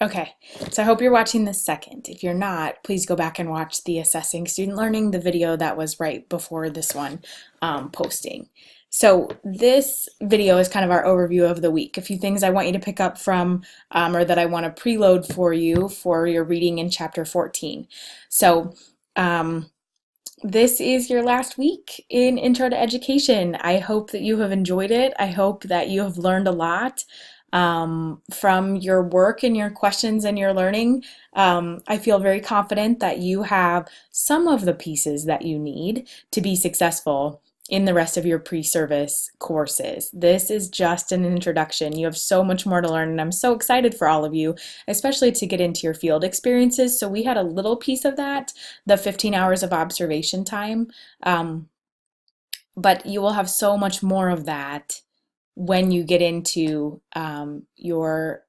Okay, so I hope you're watching this second. If you're not, please go back and watch the Assessing Student Learning, the video that was right before this one posting. So this video is kind of our overview of the week. A few things I want you to pick up from or that I want to preload for you for your reading in chapter 14. So this is your last week in Intro to Education. I hope that you have enjoyed it. I hope that you have learned a lot from your work and your questions and your learning. I feel very confident that you have some of the pieces that you need to be successful in the rest of your pre-service courses. This is just an introduction. You have so much more to learn, and I'm so excited for all of you, especially to get into your field experiences. So we had a little piece of that, the 15 hours of observation time, but you will have so much more of that when you get into your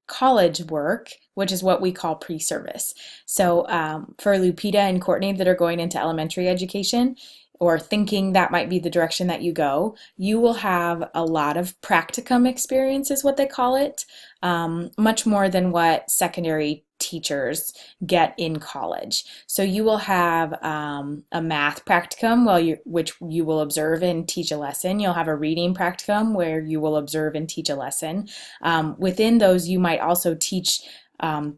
college work, which is what we call pre-service. So for Lupita and Courtney that are going into elementary education, or thinking that might be the direction that you go, you will have a lot of practicum experience, is what they call it, much more than what secondary teachers get in college. So you will have a math practicum which you will observe and teach a lesson. You'll have a reading practicum where you will observe and teach a lesson. Within those, you might also teach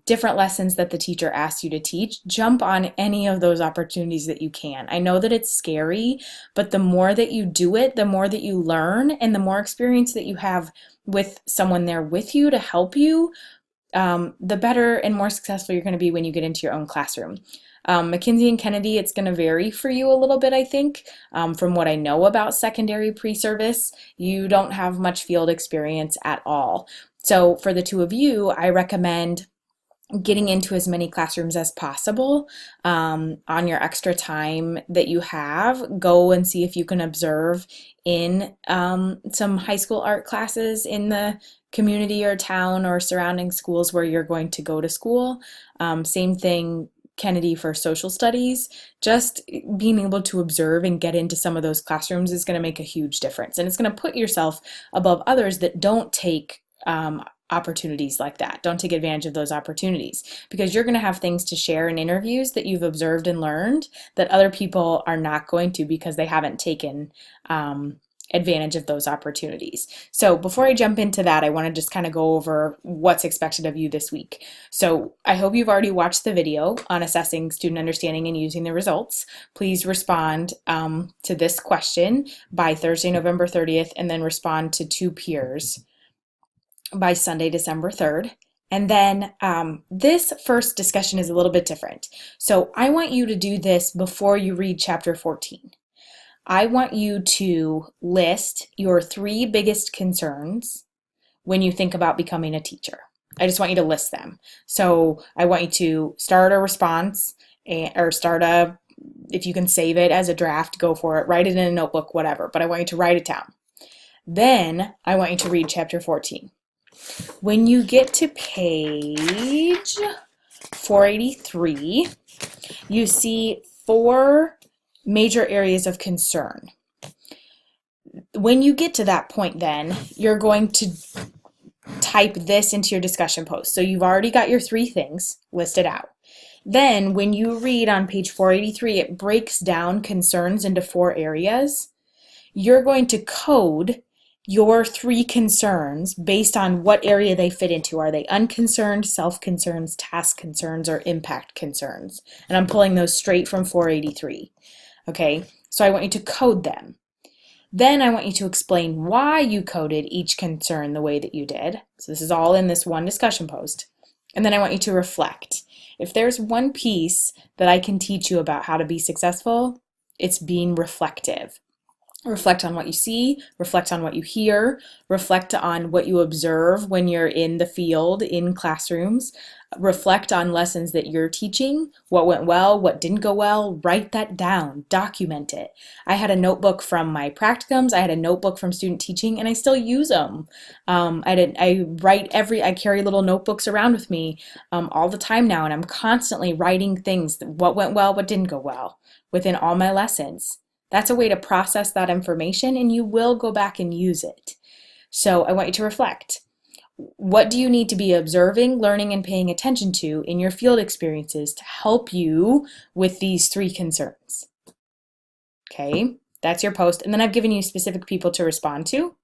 different lessons that the teacher asks you to teach. Jump on any of those opportunities that you can. I know that it's scary, but the more that you do it, the more that you learn, and the more experience that you have with someone there with you to help you, the better and more successful you're going to be when you get into your own classroom. Mackenzie and Kennedy, it's going to vary for you a little bit, I think. From what I know about secondary pre-service, you don't have much field experience at all. So for the two of you, I recommend getting into as many classrooms as possible on your extra time that you have. Go and see if you can observe in some high school art classes in the community or town or surrounding schools where you're going to go to school. Same thing, Kennedy, for social studies. Just being able to observe and get into some of those classrooms is going to make a huge difference. And it's going to put yourself above others that don't take opportunities like that. Don't take advantage of those opportunities, because you're going to have things to share in interviews that you've observed and learned that other people are not going to, because they haven't taken advantage of those opportunities. So before I jump into that, I want to just kind of go over what's expected of you this week. So I hope you've already watched the video on assessing student understanding and using the results. Please respond to this question by Thursday, November 30th, and then respond to 2 peers by Sunday, December 3rd. And then this first discussion is a little bit different. So I want you to do this before you read chapter 14. I want you to list your 3 biggest concerns when you think about becoming a teacher. I just want you to list them. So I want you to start a response, or if you can save it as a draft, go for it. Write it in a notebook, whatever. But I want you to write it down. Then I want you to read chapter 14. When you get to page 483, you see 4 major areas of concern. When you get to that point, then you're going to type this into your discussion post. So you've already got your 3 things listed out. Then when you read on page 483, it breaks down concerns into 4 areas. You're going to code your 3 concerns based on what area they fit into. Are they unconcerned, self-concerns, task concerns, or impact concerns? And I'm pulling those straight from 483. Okay, so I want you to code them. Then I want you to explain why you coded each concern the way that you did. So this is all in this one discussion post. And then I want you to reflect. If there's one piece that I can teach you about how to be successful, it's being reflective. Reflect on what you see, reflect on what you hear, reflect on what you observe when you're in the field, in classrooms, reflect on lessons that you're teaching, what went well, what didn't go well, write that down, document it. I had a notebook from my practicums, I had a notebook from student teaching, and I still use them. I carry little notebooks around with me all the time now, and I'm constantly writing things, what went well, what didn't go well, within all my lessons. That's a way to process that information, and you will go back and use it. So I want you to reflect. what do you need to be observing, learning, and paying attention to in your field experiences to help you with these three concerns? Okay, that's your post. And then I've given you specific people to respond to.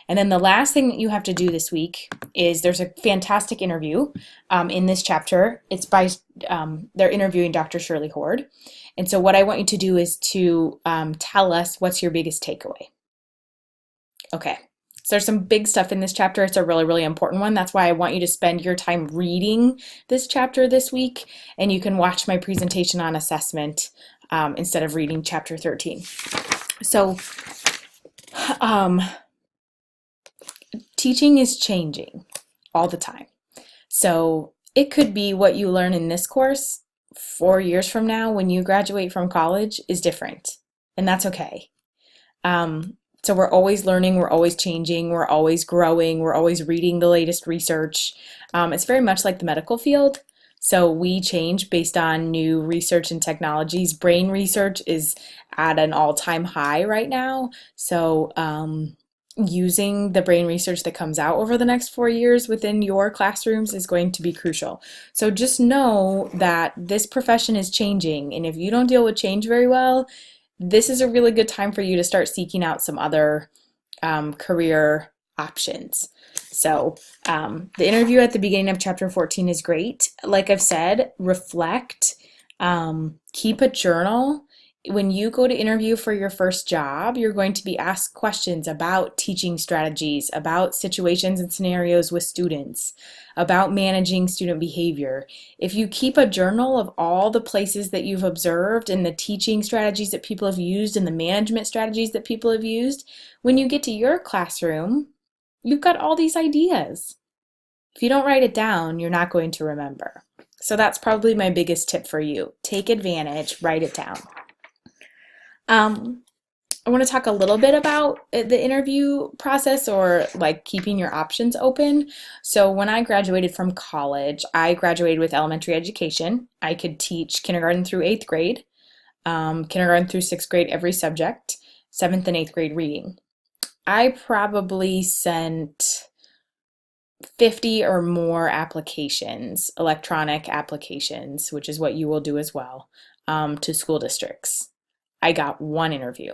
And then the last thing that you have to do this week is there's a fantastic interview in this chapter. It's by, they're interviewing Dr. Shirley Hord. And so what I want you to do is to tell us what's your biggest takeaway. Okay, so there's some big stuff in this chapter. It's a really, really important one. That's why I want you to spend your time reading this chapter this week, and you can watch my presentation on assessment instead of reading chapter 13. So, teaching is changing all the time. So it could be what you learn in this course 4 years from now when you graduate from college is different, and that's okay. So we're always learning, we're always changing, we're always growing, we're always reading the latest research. It's very much like the medical field. So we change based on new research and technologies. Brain research is at an all-time high right now. So using the brain research that comes out over the next 4 years within your classrooms is going to be crucial. So just know that this profession is changing, and if you don't deal with change very well, this is a really good time for you to start seeking out some other career options. So the interview at the beginning of chapter 14 is great. Like I've said, reflect, keep a journal. When you go to interview for your first job, you're going to be asked questions about teaching strategies, about situations and scenarios with students, about managing student behavior. If you keep a journal of all the places that you've observed and the teaching strategies that people have used and the management strategies that people have used, when you get to your classroom, you've got all these ideas. If you don't write it down, you're not going to remember. So that's probably my biggest tip for you. Take advantage, write it down. I want to talk a little bit about the interview process, or like keeping your options open. So when I graduated from college, I graduated with elementary education. I could teach kindergarten through 8th grade, kindergarten through 6th grade, every subject, 7th and 8th grade reading. I probably sent 50 or more applications, electronic applications, which is what you will do as well, to school districts. I got one interview,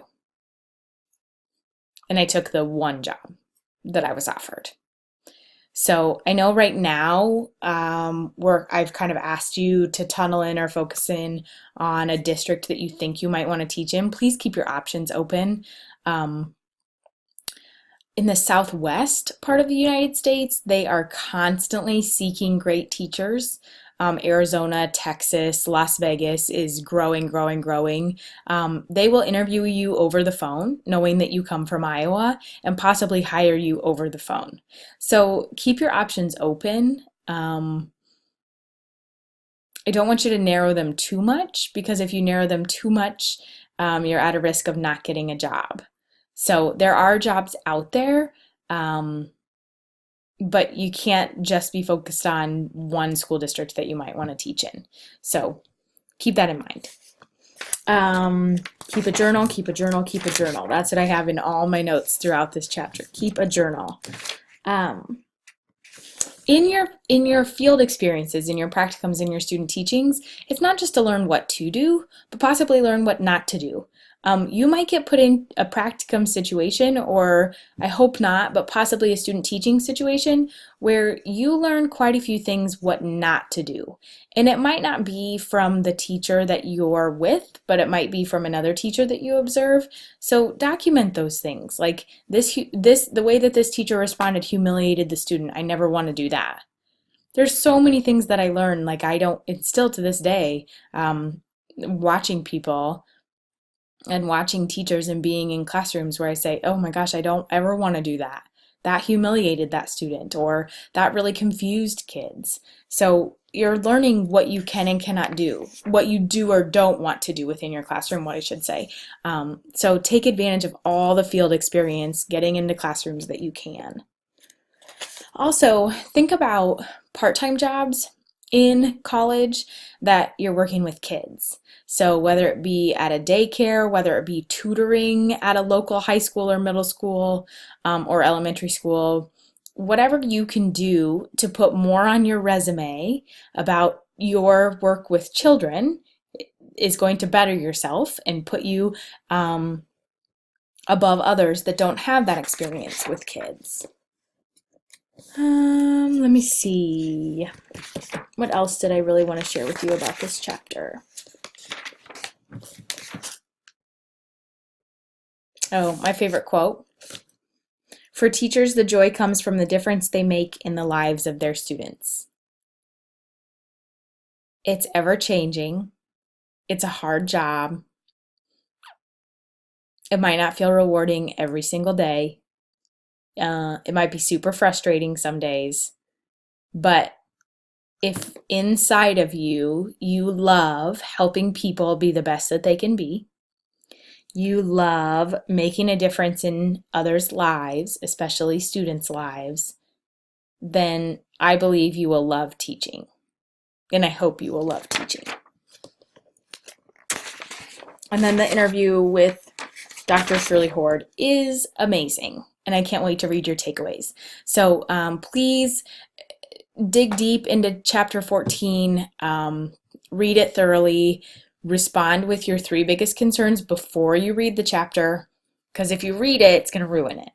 and I took the one job that I was offered. So I know right now I've kind of asked you to tunnel in or focus in on a district that you think you might want to teach in. Please keep your options open. In the Southwest part of the United States, they are constantly seeking great teachers. Arizona, Texas, Las Vegas is growing, growing, growing. They will interview you over the phone, knowing that you come from Iowa, and possibly hire you over the phone. So keep your options open. I don't want you to narrow them too much, because if you narrow them too much, you're at a risk of not getting a job. So there are jobs out there, but you can't just be focused on one school district that you might want to teach in. So keep that in mind. Keep a journal, keep a journal, keep a journal. That's what I have in all my notes throughout this chapter. Keep a journal. In your field experiences, in your practicums, in your student teachings, it's not just to learn what to do, but possibly learn what not to do. You might get put in a practicum situation, or I hope not, but possibly a student teaching situation where you learn quite a few things what not to do. And it might not be from the teacher that you're with, but it might be from another teacher that you observe. So document those things. Like the way that this teacher responded humiliated the student. I never want to do that. There's so many things that I learned, like it's still to this day, watching people and watching teachers and being in classrooms where I say, oh my gosh, I don't ever want to do that. That humiliated that student, or that really confused kids. So you're learning what you can and cannot do, what you do or don't want to do within your classroom, what I should say. So take advantage of all the field experience getting into classrooms that you can. Also, think about part-time jobs in college that you're working with kids. So whether it be at a daycare, whether it be tutoring at a local high school or middle school or elementary school, whatever you can do to put more on your resume about your work with children is going to better yourself and put you above others that don't have that experience with kids. Let me see. What else did I really want to share with you about this chapter? Oh, my favorite quote. For teachers, the joy comes from the difference they make in the lives of their students. It's ever changing. It's a hard job. It might not feel rewarding every single day. It might be super frustrating some days. But if inside of you, you love helping people be the best that they can be, you love making a difference in others' lives, especially students' lives, then I believe you will love teaching. And I hope you will love teaching. And then the interview with Dr. Shirley Hord is amazing. And I can't wait to read your takeaways. So please dig deep into chapter 14, read it thoroughly, respond with your 3 biggest concerns before you read the chapter, because if you read it, it's going to ruin it,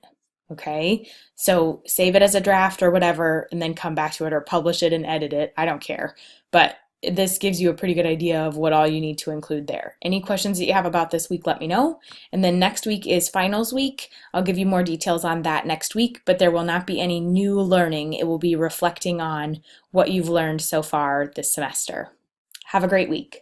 okay? So save it as a draft or whatever, and then come back to it or publish it and edit it. I don't care, but this gives you a pretty good idea of what all you need to include there. Any questions that you have about this week, let me know. And then next week is finals week. I'll give you more details on that next week, but there will not be any new learning. It will be reflecting on what you've learned so far this semester. Have a great week.